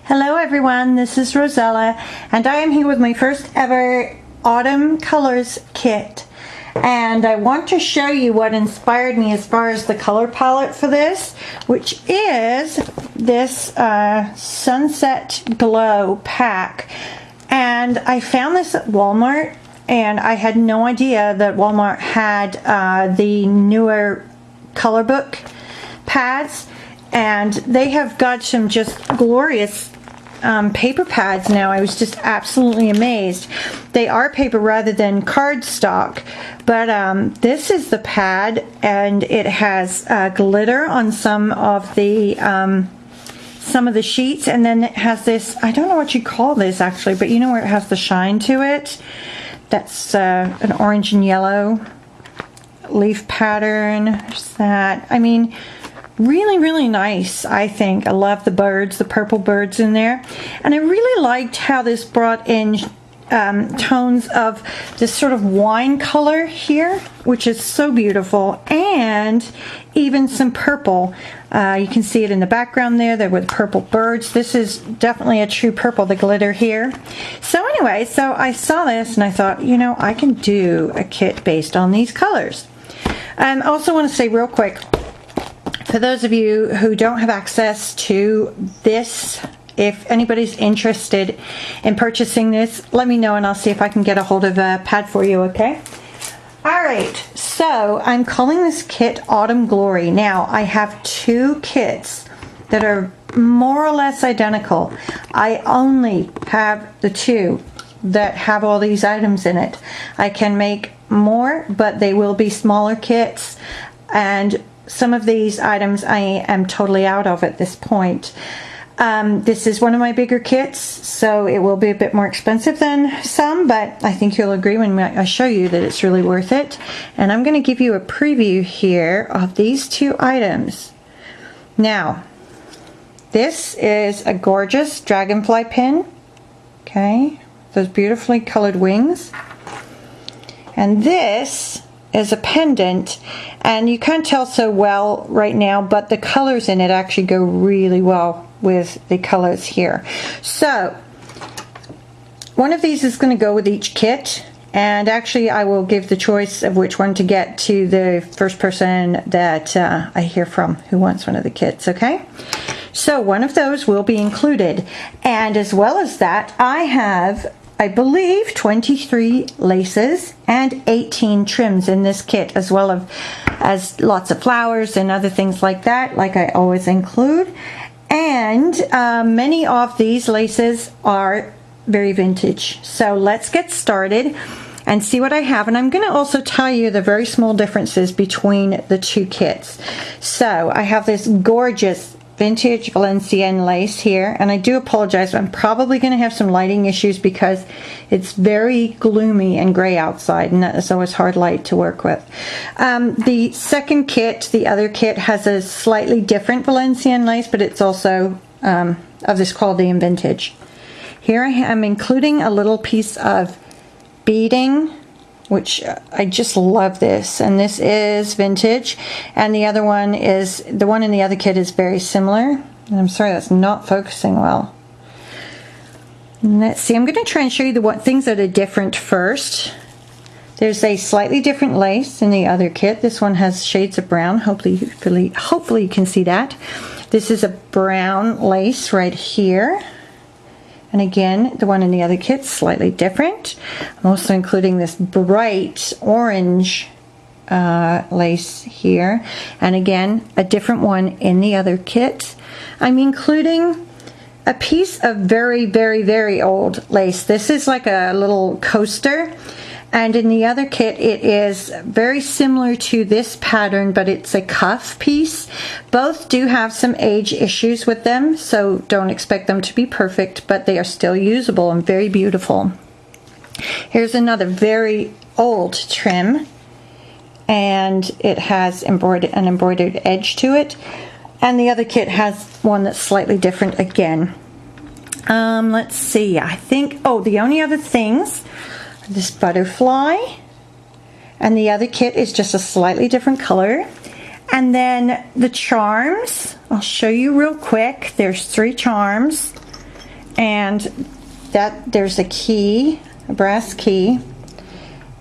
Hello everyone, this is Rosella and I am here with my first ever Autumn Colors kit, and I want to show you what inspired me as far as the color palette for this, which is this Sunset Glow pack. And I found this at Walmart and I had no idea that Walmart had the newer color book pads, and they have got some just glorious paper pads now. I was just absolutely amazed. They are paper rather than cardstock, but this is the pad, and it has glitter on some of the sheets, and then it has this, I don't know what you call this actually, but you know where it has the shine to it? That's an orange and yellow leaf pattern. There's that. I mean, really nice, I think. I love the birds, the purple birds in there. And I really liked how this brought in tones of this sort of wine color here, which is so beautiful, and even some purple. You can see it in the background there with purple birds. This is definitely a true purple, the glitter here. So anyway, so I saw this and I thought, you know, I can do a kit based on these colors. I also want to say real quick, for those of you who don't have access to this, if anybody's interested in purchasing this, let me know and I'll see if I can get a hold of a pad for you, okay? Alright, so I'm calling this kit Autumn Glory. Now, I have two kits that are more or less identical. I only have the two that have all these items in it. I can make more, but they will be smaller kits, and some of these items I am totally out of at this point. This is one of my bigger kits, so it will be a bit more expensive than some, but I think you'll agree when I show you that it's really worth it. And I'm going to give you a preview here of these two items. Now, this is a gorgeous dragonfly pin, okay, those beautifully colored wings. And this is a pendant, and you can't tell so well right now, but the colors in it actually go really well with the colors here. So one of these is going to go with each kit, and actually I will give the choice of which one to get to the first person that I hear from who wants one of the kits, okay? So one of those will be included, and as well as that, I have, I believe, 23 laces and 18 trims in this kit, as well as lots of flowers and other things like that, like I always include. And many of these laces are very vintage. So let's get started and see what I have. And I'm going to also tell you the very small differences between the two kits. So I have this gorgeous vintage Valenciennes lace here, and I do apologize, I'm probably going to have some lighting issues because it's very gloomy and gray outside, and that is always hard light to work with. The second kit, the other kit, has a slightly different Valenciennes lace, but it's also of this quality and vintage. Here I am including a little piece of beading, which I just love this, and this is vintage, and the other one is, the one in the other kit is very similar, and I'm sorry that's not focusing well. And let's see, I'm going to try and show you the things that are different first. There's a slightly different lace in the other kit. This one has shades of brown, hopefully you can see that. This is a brown lace right here. And again, the one in the other kit's slightly different. I'm also including this bright orange lace here. And again, a different one in the other kit. I'm including a piece of very old lace. This is like a little coaster. And in the other kit, it is very similar to this pattern, but it's a cuff piece. Both do have some age issues with them, so don't expect them to be perfect, but they are still usable and very beautiful. Here's another very old trim, and it has an embroidered edge to it. And the other kit has one that's slightly different again. Let's see, I think, oh, the only other things, this butterfly, and the other kit is just a slightly different color. And then the charms, I'll show you real quick. There's 3 charms. and that there's a key, a brass key,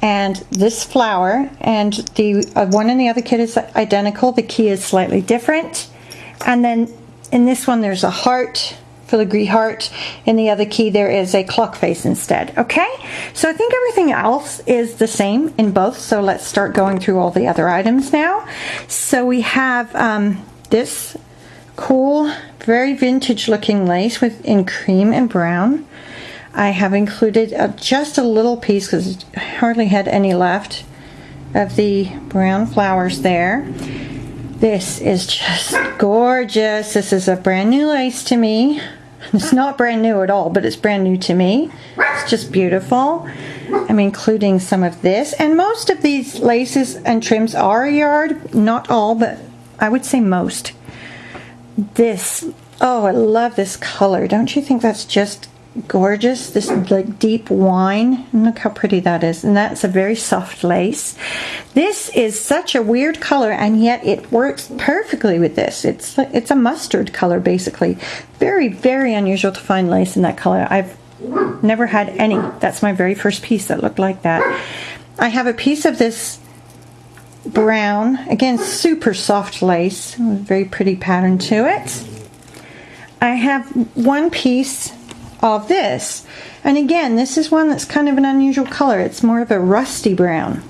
and this flower, and the one in the other kit is identical. The key is slightly different, and then in this one there's a heart, filigree heart. In the other key there is a clock face instead. Okay, so I think everything else is the same in both, so let's start going through all the other items now. So we have this cool, very vintage looking lace in cream and brown. I have included just a little piece because I hardly had any left of the brown flowers there. This is just gorgeous. This is a brand new lace to me. It's not brand new at all, but it's brand new to me. It's just beautiful. I'm including some of this, and most of these laces and trims are a yard. Not all, but I would say most. This, oh, I love this color. Don't you think that's just gorgeous? This like deep wine, and look how pretty that is, and that's a very soft lace. This is such a weird color, and yet it works perfectly with this. It's a mustard color basically. Very, very unusual to find lace in that color. I've never had any. That's my very first piece that looked like that. I have a piece of this brown, again super soft lace, very pretty pattern to it. I have one piece of this, and again this is one that's kind of an unusual color. It's more of a rusty brown.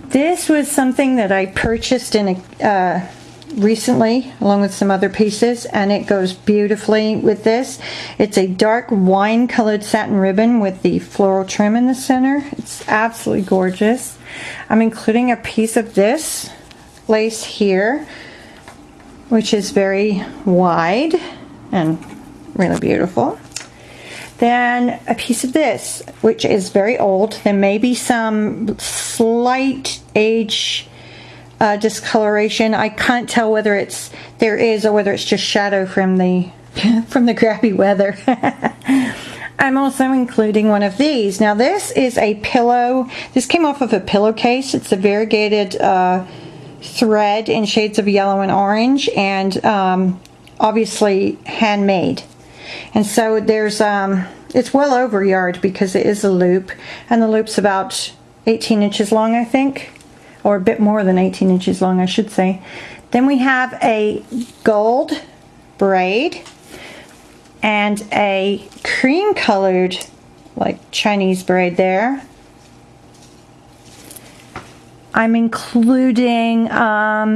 This was something that I purchased in a recently along with some other pieces, and it goes beautifully with this. It's a dark wine colored satin ribbon with the floral trim in the center. It's absolutely gorgeous. I'm including a piece of this lace here, which is very wide and really beautiful. Then a piece of this, which is very old. There may be some slight age discoloration. I can't tell whether there is or whether it's just shadow from the from the crappy weather. I'm also including one of these. Now this is a pillow. This came off of a pillowcase. It's a variegated thread in shades of yellow and orange, and obviously handmade. And so there's it's well over a yard because it is a loop, and the loop's about 18 inches long, I think, or a bit more than 18 inches long, I should say. Then we have a gold braid and a cream colored like Chinese braid there. I'm including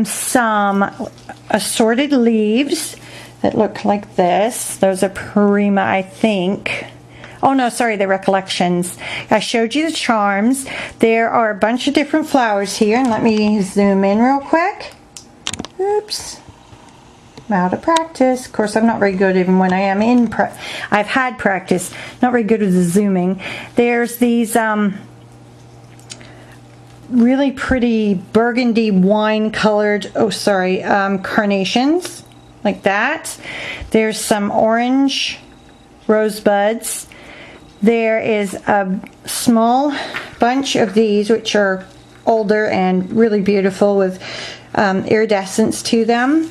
some assorted leaves that look like this. Those are Prima, I think. Oh no, sorry, they're Recollections. I showed you the charms. There are a bunch of different flowers here, and let me zoom in real quick. Oops. I'm out of practice. Of course, I'm not very good even when I am in I've had practice. Not very good with the zooming. There's these really pretty burgundy wine colored, carnations like that. There's some orange rosebuds. There is a small bunch of these which are older and really beautiful with iridescence to them.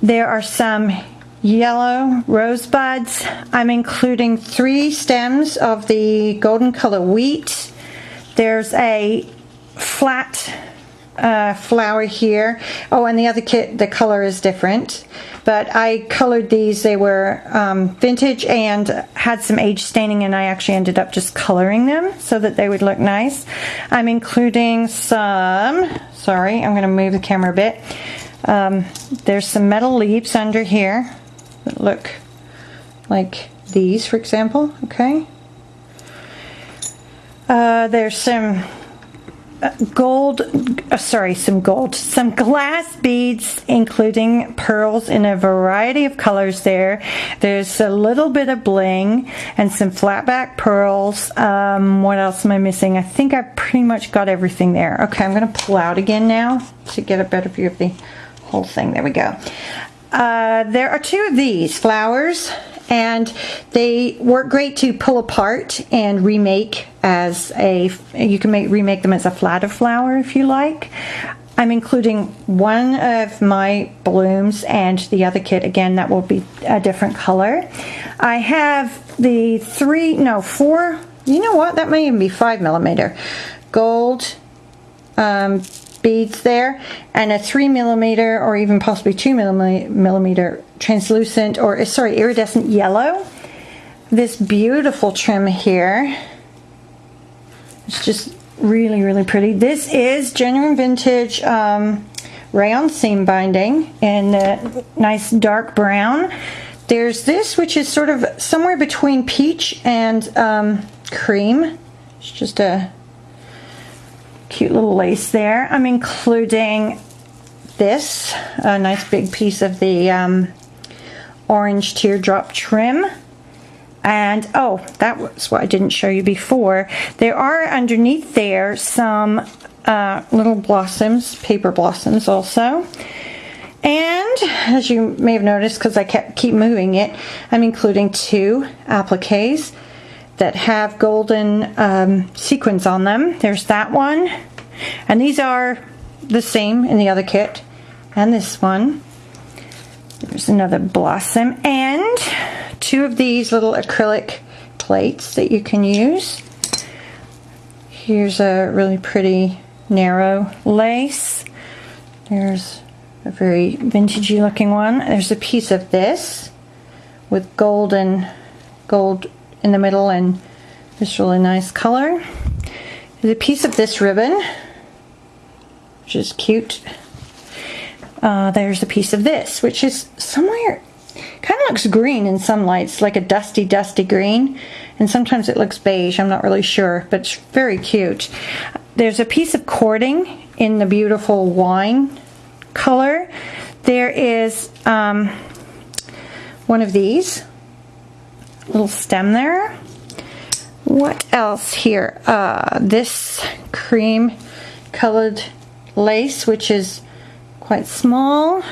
There are some yellow rosebuds. I'm including 3 stems of the golden color wheat. There's a flat flower here. Oh, and the other kit, the color is different, but I colored these. They were vintage and had some age staining, and I actually ended up just coloring them so that they would look nice. I'm including some, sorry, I'm going to move the camera a bit. There's some metal leaves under here that look like these, for example. Okay. There's some some glass beads, including pearls in a variety of colors there. There's a little bit of bling and some flat back pearls. What else am I missing? I think I pretty much got everything there. Okay, I'm going to pull out again now to get a better view of the whole thing. There we go. There are 2 of these flowers, and they work great to pull apart and remake as a, you can remake them as a flatter flower if you like. I'm including one of my blooms, and the other kit, again, that will be a different color. I have the 4, you know what, that may even be 5mm gold beads there, and a 3mm or even possibly 2mm translucent, or sorry, iridescent yellow. This beautiful trim here. It's just really, really pretty. This is genuine vintage rayon seam binding in a nice dark brown. There's this, which is sort of somewhere between peach and cream. It's just a cute little lace there. I'm including this, a nice big piece of the orange teardrop trim. And oh, that was what I didn't show you before. There are underneath there some little blossoms, paper blossoms also. And as you may have noticed, because I keep moving it, I'm including 2 appliques that have golden sequins on them. There's that one, and these are the same in the other kit, and this one. There's another blossom, and 2 of these little acrylic plates that you can use. Here's a really pretty narrow lace. There's a very vintagey looking one. There's a piece of this with gold in the middle and this really nice color. There's a piece of this ribbon, which is cute. There's a piece of this, which is somewhere, kind of looks green in some lights, like a dusty green, and sometimes it looks beige. I'm not really sure, but it's very cute. There's a piece of cording in the beautiful wine color. There is one of these, little stem there. What else here? This cream colored lace, which is quite small.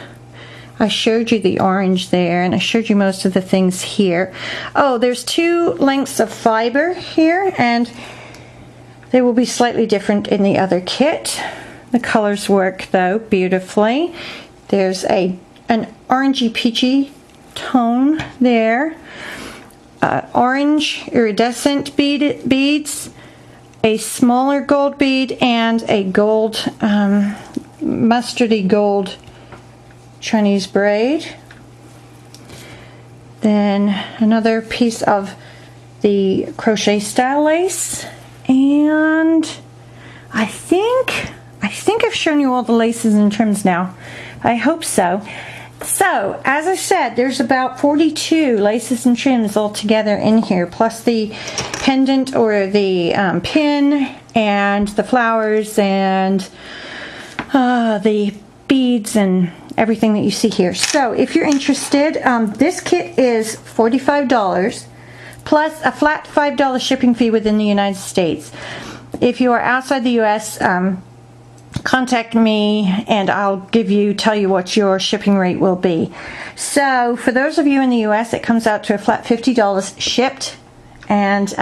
I showed you the orange there, and I showed you most of the things here. Oh, there's 2 lengths of fiber here, and they will be slightly different in the other kit. The colors work though beautifully. There's an orangey peachy tone there. Orange iridescent beads, a smaller gold bead, and a gold, mustardy gold Chinese braid. Then another piece of the crochet style lace, and I think I've shown you all the laces and trims now. I hope so. So, as I said, there's about 42 laces and trims all together in here, plus the pendant or the pin, and the flowers, and the beads, and everything that you see here. So, if you're interested, this kit is $45, plus a flat $5 shipping fee within the United States. If you are outside the U.S., contact me and I'll tell you what your shipping rate will be. So for those of you in the US, it comes out to a flat $50 shipped. And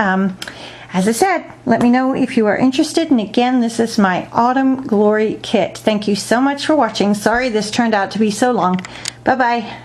as I said, let me know if you are interested. And again, this is my Autumn Glory kit. Thank you so much for watching. Sorry this turned out to be so long. Bye bye.